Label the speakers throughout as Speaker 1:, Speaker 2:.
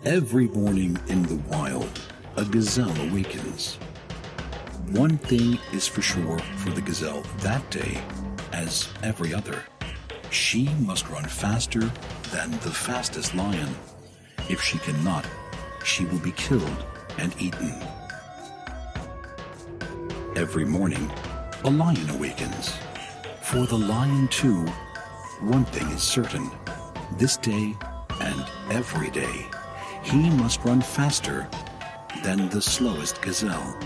Speaker 1: Every morning in the wild, a gazelle awakens. One thing is for sure for the gazelle that day, as every other. She must run faster than the fastest lion. If she cannot, she will be killed and eaten. Every morning, a lion awakens. For the lion too, one thing is certain. This day and every day, he must run faster than the slowest gazelle.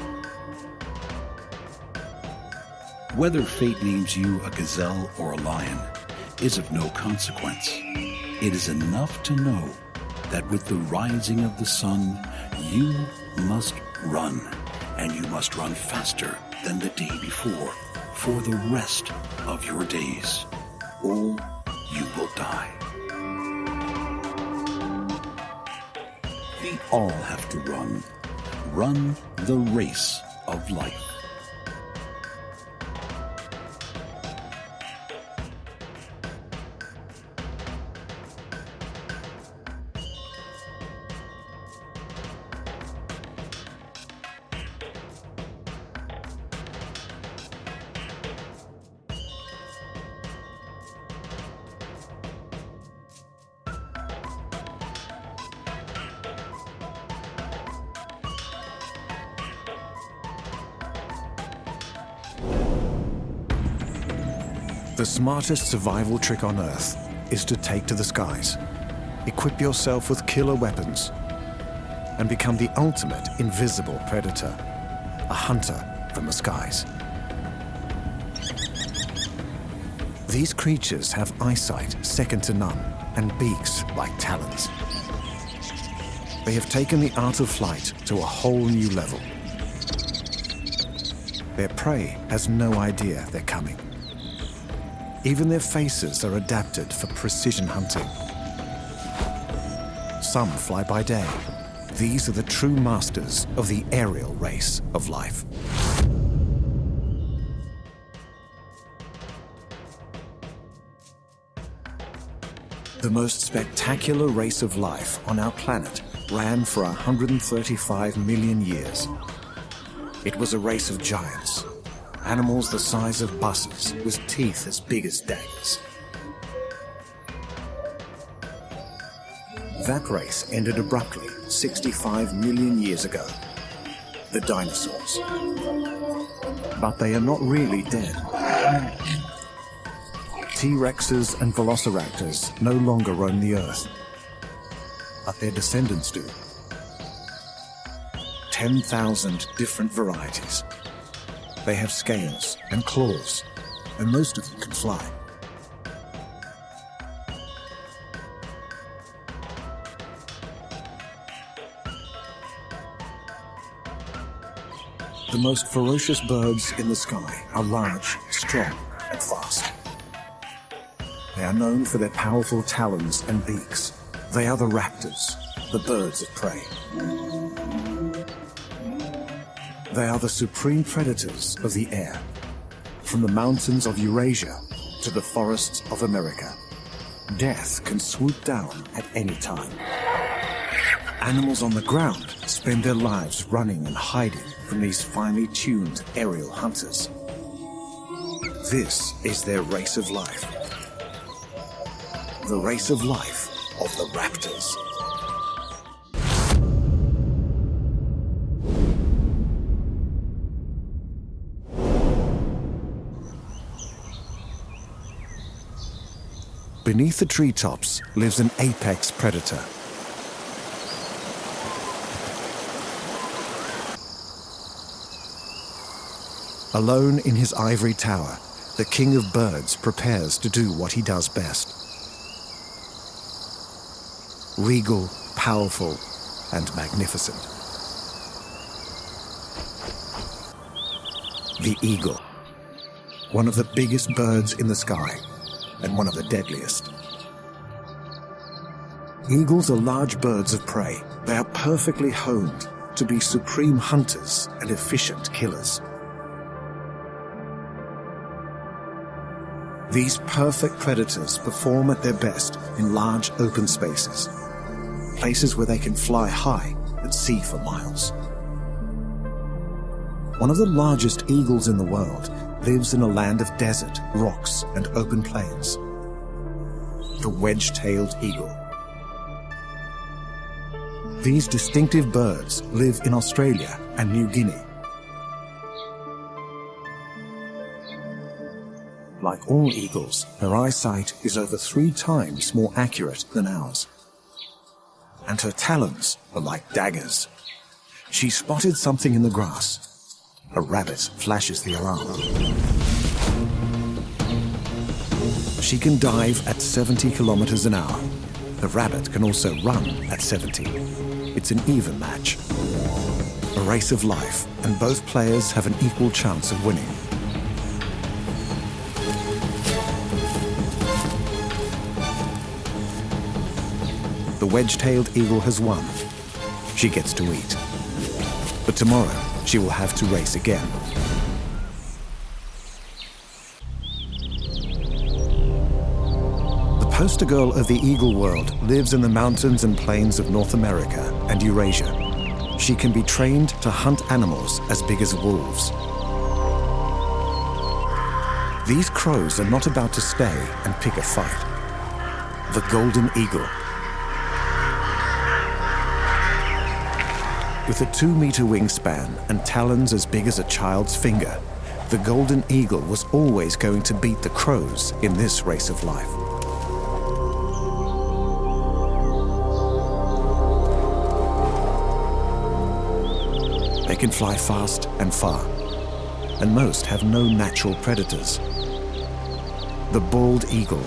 Speaker 1: Whether fate names you a gazelle or a lion is of no consequence. It is enough to know that with the rising of the sun, you must run, and you must run faster than the day before for the rest of your days, or you will die. We all have to run the race of life.
Speaker 2: The smartest survival trick on Earth is to take to the skies, equip yourself with killer weapons, and become the ultimate invisible predator, a hunter from the skies. These creatures have eyesight second to none and beaks like talons. They have taken the art of flight to a whole new level. Their prey has no idea they're coming. Even their faces are adapted for precision hunting. Some fly by day. These are the true masters of the aerial race of life. The most spectacular race of life on our planet ran for 135 million years. It was a race of giants. Animals the size of buses, with teeth as big as daggers. That race ended abruptly 65 million years ago. The dinosaurs. But they are not really dead. T-Rexes and velociraptors no longer roam the Earth. But their descendants do. 10,000 different varieties. They have scales and claws, and most of them can fly. The most ferocious birds in the sky are large, strong, and fast. They are known for their powerful talons and beaks. They are the raptors, the birds of prey. They are the supreme predators of the air, from the mountains of Eurasia to the forests of America. Death can swoop down at any time. Animals on the ground spend their lives running and hiding from these finely tuned aerial hunters. This is their race of life. The race of life of the raptors. Beneath the treetops lives an apex predator. Alone in his ivory tower, the king of birds prepares to do what he does best. Regal, powerful, and magnificent. The eagle, one of the biggest birds in the sky, and one of the deadliest. Eagles are large birds of prey. They are perfectly honed to be supreme hunters and efficient killers. These perfect predators perform at their best in large open spaces, places where they can fly high and see for miles. One of the largest eagles in the world lives in a land of desert, rocks, and open plains. The wedge-tailed eagle. These distinctive birds live in Australia and New Guinea. Like all eagles, her eyesight is over 3 times more accurate than ours. And her talons are like daggers. She spotted something in the grass. A rabbit flashes the alarm. She can dive at 70 kilometers an hour. The rabbit can also run at 70. It's an even match. A race of life, and both players have an equal chance of winning. The wedge-tailed eagle has won. She gets to eat. But tomorrow, she will have to race again. The poster girl of the eagle world lives in the mountains and plains of North America and Eurasia. She can be trained to hunt animals as big as wolves. These crows are not about to stay and pick a fight. The golden eagle. With a 2-meter wingspan and talons as big as a child's finger, the golden eagle was always going to beat the crows in this race of life. They can fly fast and far, and most have no natural predators. The bald eagle.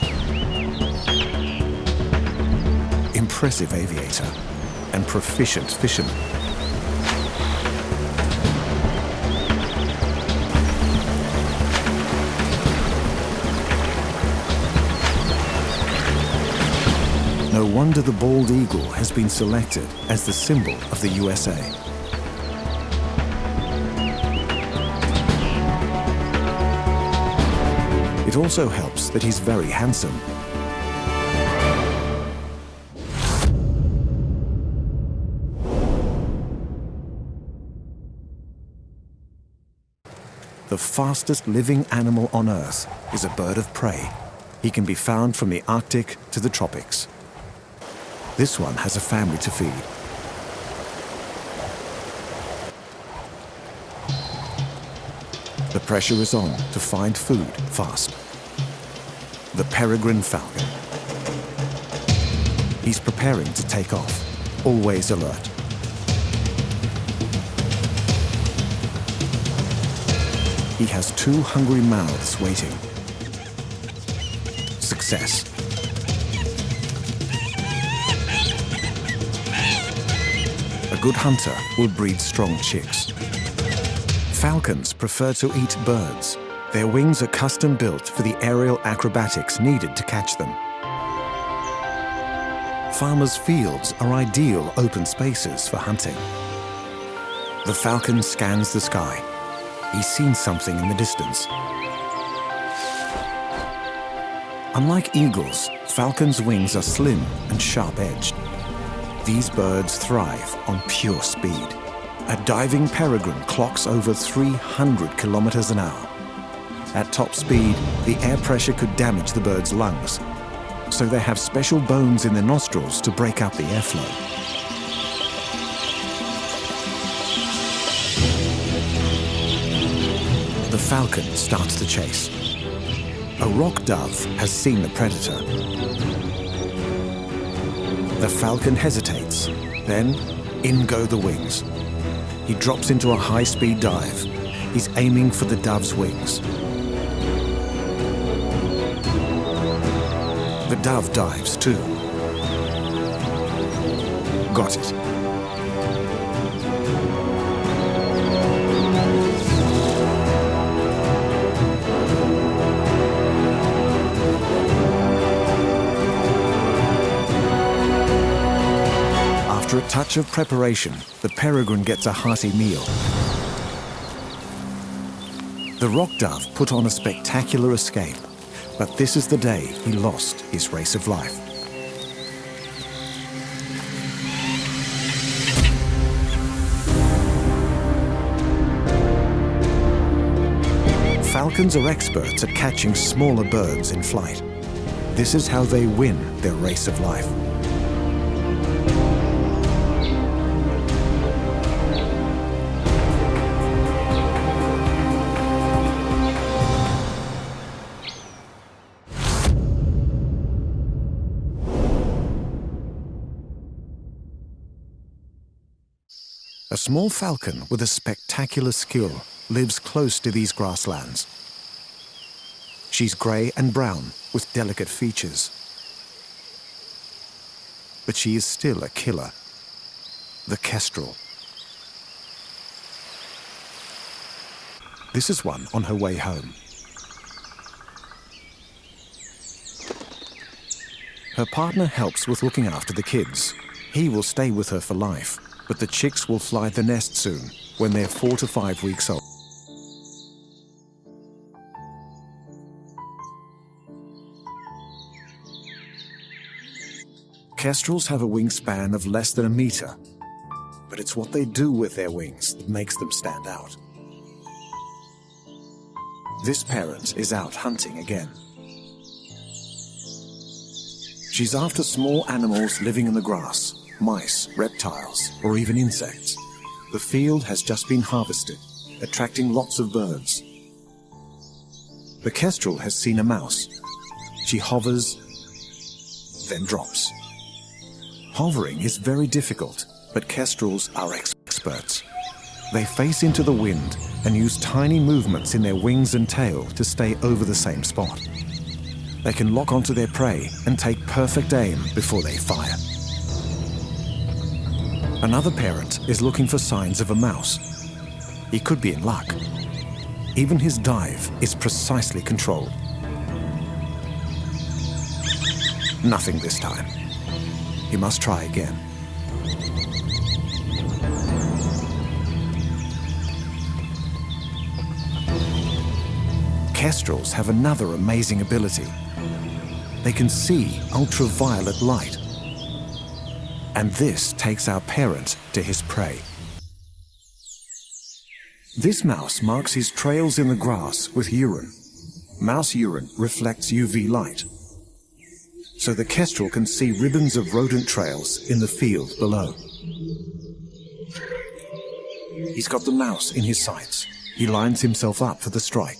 Speaker 2: Impressive aviator and proficient fisherman. No wonder the bald eagle has been selected as the symbol of the USA. It also helps that he's very handsome. The fastest living animal on Earth is a bird of prey. He can be found from the Arctic to the tropics. This one has a family to feed. The pressure is on to find food fast. The peregrine falcon. He's preparing to take off, always alert. He has 2 hungry mouths waiting. Success. A good hunter will breed strong chicks. Falcons prefer to eat birds. Their wings are custom built for the aerial acrobatics needed to catch them. Farmers' fields are ideal open spaces for hunting. The falcon scans the sky. He's seen something in the distance. Unlike eagles, falcons' wings are slim and sharp-edged. These birds thrive on pure speed. A diving peregrine clocks over 300 kilometers an hour. At top speed, the air pressure could damage the bird's lungs, so they have special bones in their nostrils to break up the airflow. The falcon starts the chase. A rock dove has seen the predator. The falcon hesitates, then in go the wings. He drops into a high-speed dive. He's aiming for the dove's wings. The dove dives too. Got it. After a touch of preparation, the peregrine gets a hearty meal. The rock dove put on a spectacular escape, but this is the day he lost his race of life. Falcons are experts at catching smaller birds in flight. This is how they win their race of life. A small falcon with a spectacular skill lives close to these grasslands. She's grey and brown with delicate features. But she is still a killer, the kestrel. This is one on her way home. Her partner helps with looking after the kids. He will stay with her for life, but the chicks will fly the nest soon, when they're 4 to 5 weeks old. Kestrels have a wingspan of less than a meter, but it's what they do with their wings that makes them stand out. This parent is out hunting again. She's after small animals living in the grass, mice, reptiles, or even insects. The field has just been harvested, attracting lots of birds. The kestrel has seen a mouse. She hovers, then drops. Hovering is very difficult, but kestrels are experts. They face into the wind and use tiny movements in their wings and tail to stay over the same spot. They can lock onto their prey and take perfect aim before they fire. Another parent is looking for signs of a mouse. He could be in luck. Even his dive is precisely controlled. Nothing this time. He must try again. Kestrels have another amazing ability. They can see ultraviolet light. And this takes our parent to his prey. This mouse marks his trails in the grass with urine. Mouse urine reflects UV light, so the kestrel can see ribbons of rodent trails in the field below. He's got the mouse in his sights. He lines himself up for the strike.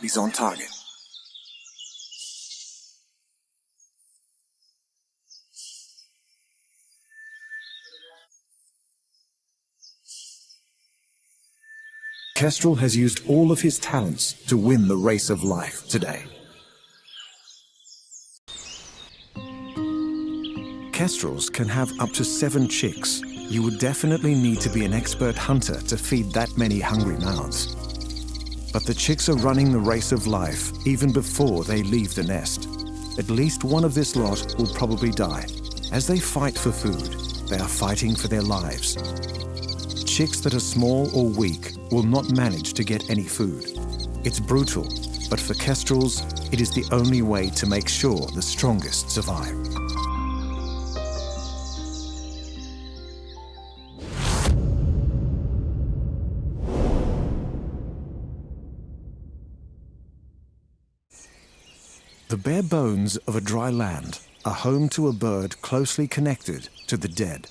Speaker 2: He's on target. Kestrel has used all of his talents to win the race of life today. Kestrels can have up to 7 chicks. You would definitely need to be an expert hunter to feed that many hungry mouths. But the chicks are running the race of life even before they leave the nest. At least one of this lot will probably die. As they fight for food, they are fighting for their lives. Chicks that are small or weak will not manage to get any food. It's brutal, but for kestrels, it is the only way to make sure the strongest survive. The bare bones of a dry land are home to a bird closely connected to the dead.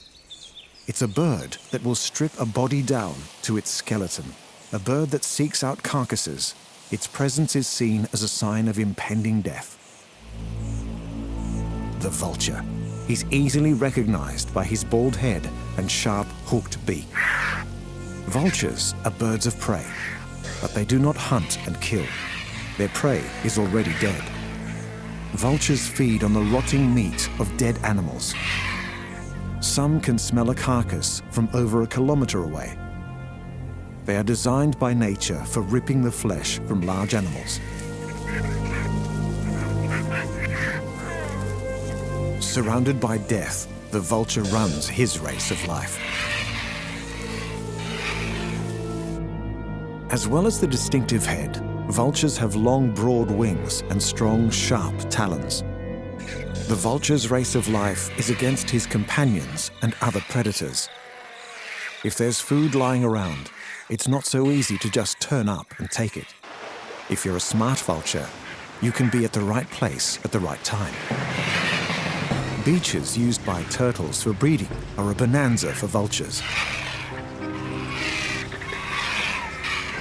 Speaker 2: It's a bird that will strip a body down to its skeleton, a bird that seeks out carcasses. Its presence is seen as a sign of impending death. The vulture. He's easily recognized by his bald head and sharp, hooked beak. Vultures are birds of prey, but they do not hunt and kill. Their prey is already dead. Vultures feed on the rotting meat of dead animals. Some can smell a carcass from over a kilometer away. They are designed by nature for ripping the flesh from large animals. Surrounded by death, the vulture runs his race of life. As well as the distinctive head, Vultures have long, broad wings and strong, sharp talons. The vulture's race of life is against his companions and other predators. If there's food lying around, it's not so easy to just turn up and take it. If you're a smart vulture, you can be at the right place at the right time. Beaches used by turtles for breeding are a bonanza for vultures.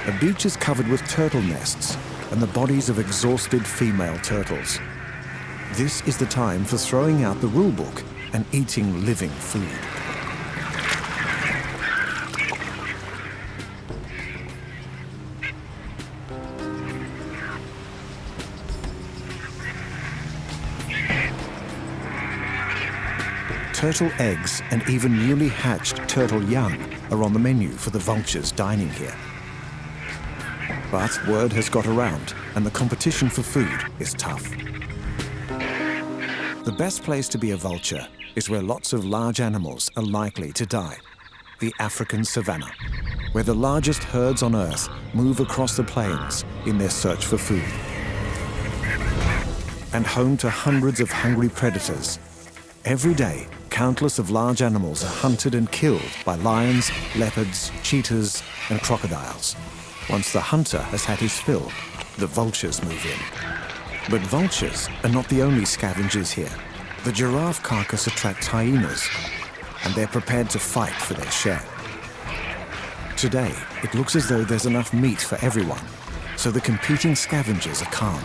Speaker 2: A beach is covered with turtle nests and the bodies of exhausted female turtles. This is the time for throwing out the rule book and eating living food. Turtle eggs and even newly hatched turtle young are on the menu for the vultures dining here. But word has got around and the competition for food is tough. The best place to be a vulture is where lots of large animals are likely to die. The African savanna, where the largest herds on Earth move across the plains in their search for food. And home to hundreds of hungry predators. Every day, countless of large animals are hunted and killed by lions, leopards, cheetahs, and crocodiles. Once the hunter has had his fill, the vultures move in. But vultures are not the only scavengers here. The giraffe carcass attracts hyenas, and they're prepared to fight for their share. Today, it looks as though there's enough meat for everyone, so the competing scavengers are calm.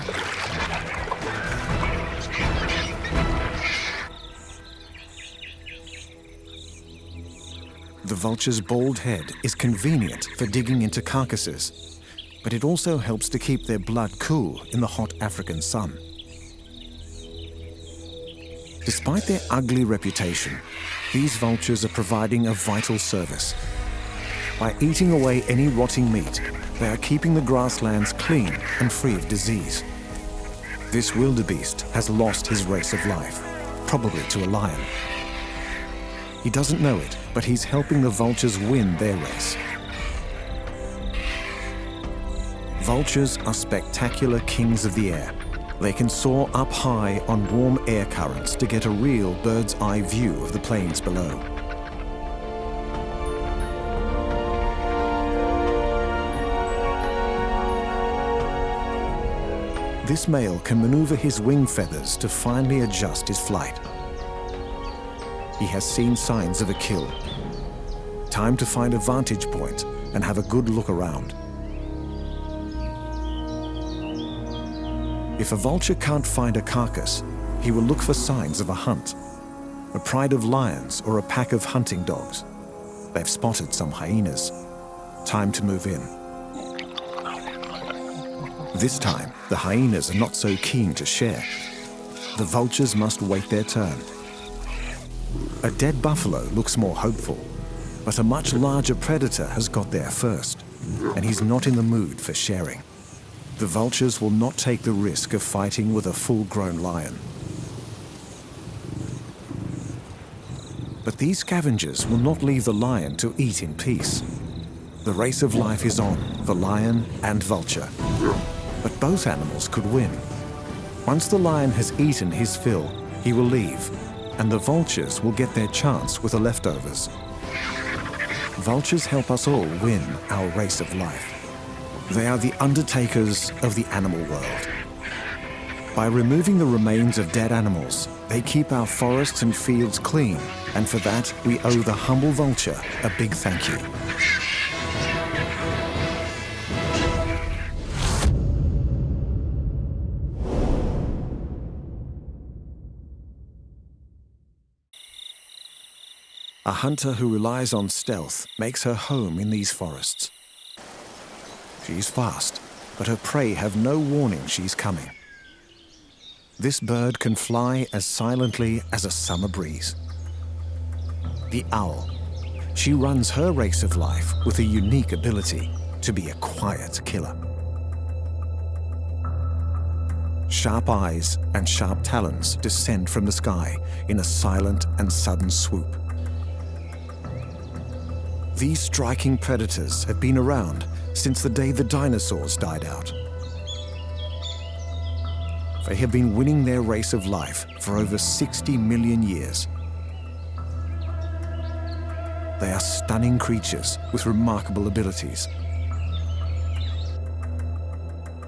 Speaker 2: The vulture's bald head is convenient for digging into carcasses, but it also helps to keep their blood cool in the hot African sun. Despite their ugly reputation, these vultures are providing a vital service. By eating away any rotting meat, they are keeping the grasslands clean and free of disease. This wildebeest has lost his race of life, probably to a lion. He doesn't know it, but he's helping the vultures win their race. Vultures are spectacular kings of the air. They can soar up high on warm air currents to get a real bird's eye view of the plains below. This male can maneuver his wing feathers to finely adjust his flight. He has seen signs of a kill. Time to find a vantage point and have a good look around. If a vulture can't find a carcass, he will look for signs of a hunt, a pride of lions or a pack of hunting dogs. They've spotted some hyenas. Time to move in. This time, the hyenas are not so keen to share. The vultures must wait their turn. A dead buffalo looks more hopeful, but a much larger predator has got there first, and he's not in the mood for sharing. The vultures will not take the risk of fighting with a full-grown lion. But these scavengers will not leave the lion to eat in peace. The race of life is on for lion and vulture. But both animals could win. Once the lion has eaten his fill, he will leave, and the vultures will get their chance with the leftovers. Vultures help us all win our race of life. They are the undertakers of the animal world. By removing the remains of dead animals, they keep our forests and fields clean, and for that, we owe the humble vulture a big thank you. A hunter who relies on stealth makes her home in these forests. She's fast, but her prey have no warning she's coming. This bird can fly as silently as a summer breeze. The owl. She runs her race of life with a unique ability to be a quiet killer. Sharp eyes and sharp talons descend from the sky in a silent and sudden swoop. These striking predators have been around since the day the dinosaurs died out. They have been winning their race of life for over 60 million years. They are stunning creatures with remarkable abilities.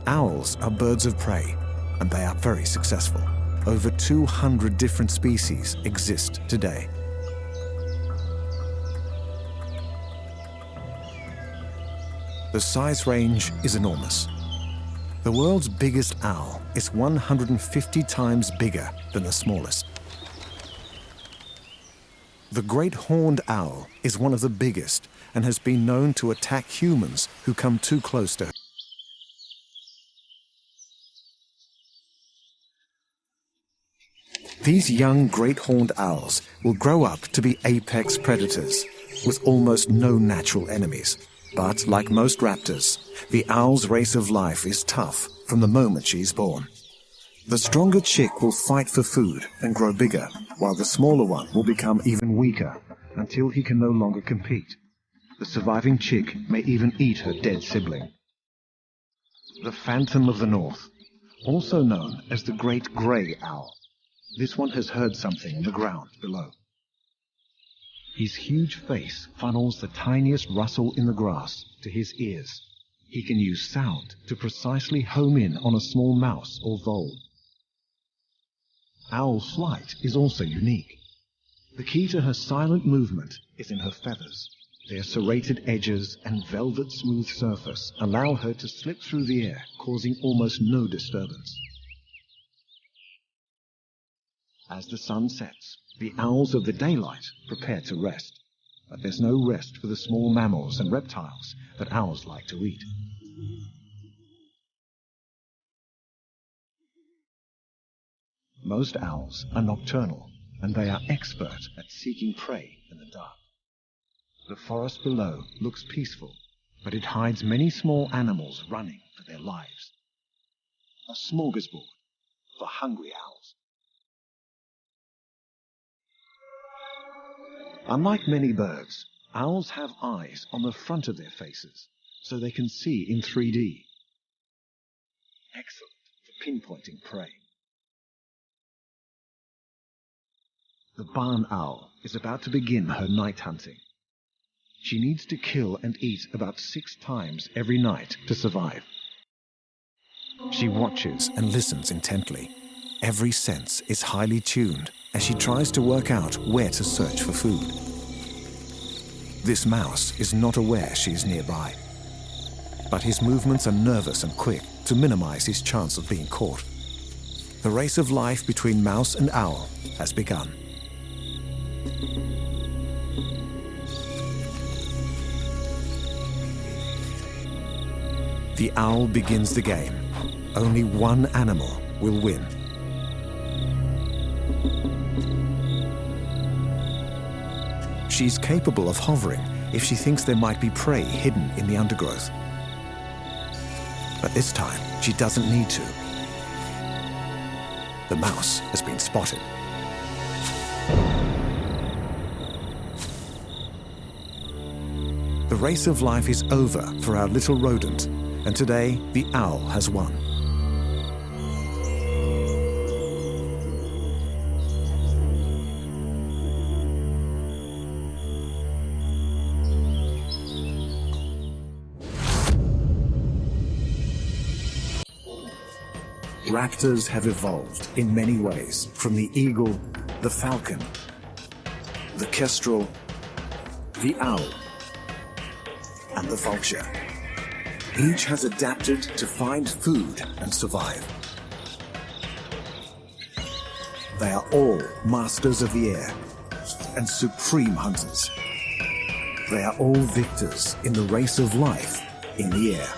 Speaker 2: Owls are birds of prey, and they are very successful. Over 200 different species exist today. The size range is enormous. The world's biggest owl is 150 times bigger than the smallest. The great horned owl is one of the biggest and has been known to attack humans who come too close to her. These young great horned owls will grow up to be apex predators with almost no natural enemies. But like most raptors, the owl's race of life is tough from the moment she is born. The stronger chick will fight for food and grow bigger, while the smaller one will become even weaker until he can no longer compete. The surviving chick may even eat her dead sibling. The Phantom of the North, also known as the Great Grey Owl. This one has heard something in the ground below. His huge face funnels the tiniest rustle in the grass to his ears. He can use sound to precisely home in on a small mouse or vole. Owl flight is also unique. The key to her silent movement is in her feathers. Their serrated edges and velvet smooth surface allow her to slip through the air, causing almost no disturbance. As the sun sets, the owls of the daylight prepare to rest. But there's no rest for the small mammals and reptiles that owls like to eat. Most owls are nocturnal, and they are expert at seeking prey in the dark. The forest below looks peaceful, but it hides many small animals running for their lives. A smorgasbord for hungry owls. Unlike many birds, owls have eyes on the front of their faces, so they can see in 3D. Excellent for pinpointing prey. The barn owl is about to begin her night hunting. She needs to kill and eat about 6 times every night to survive. She watches and listens intently. Every sense is highly tuned as she tries to work out where to search for food. This mouse is not aware she is nearby, but his movements are nervous and quick to minimize his chance of being caught. The race of life between mouse and owl has begun. The owl begins the game. Only one animal will win. She's capable of hovering if she thinks there might be prey hidden in the undergrowth. But this time, she doesn't need to. The mouse has been spotted. The race of life is over for our little rodent, and today the owl has won. Raptors have evolved in many ways, from the eagle, the falcon, the kestrel, the owl, and the vulture. Each has adapted to find food and survive. They are all masters of the air and supreme hunters. They are all victors in the race of life in the air.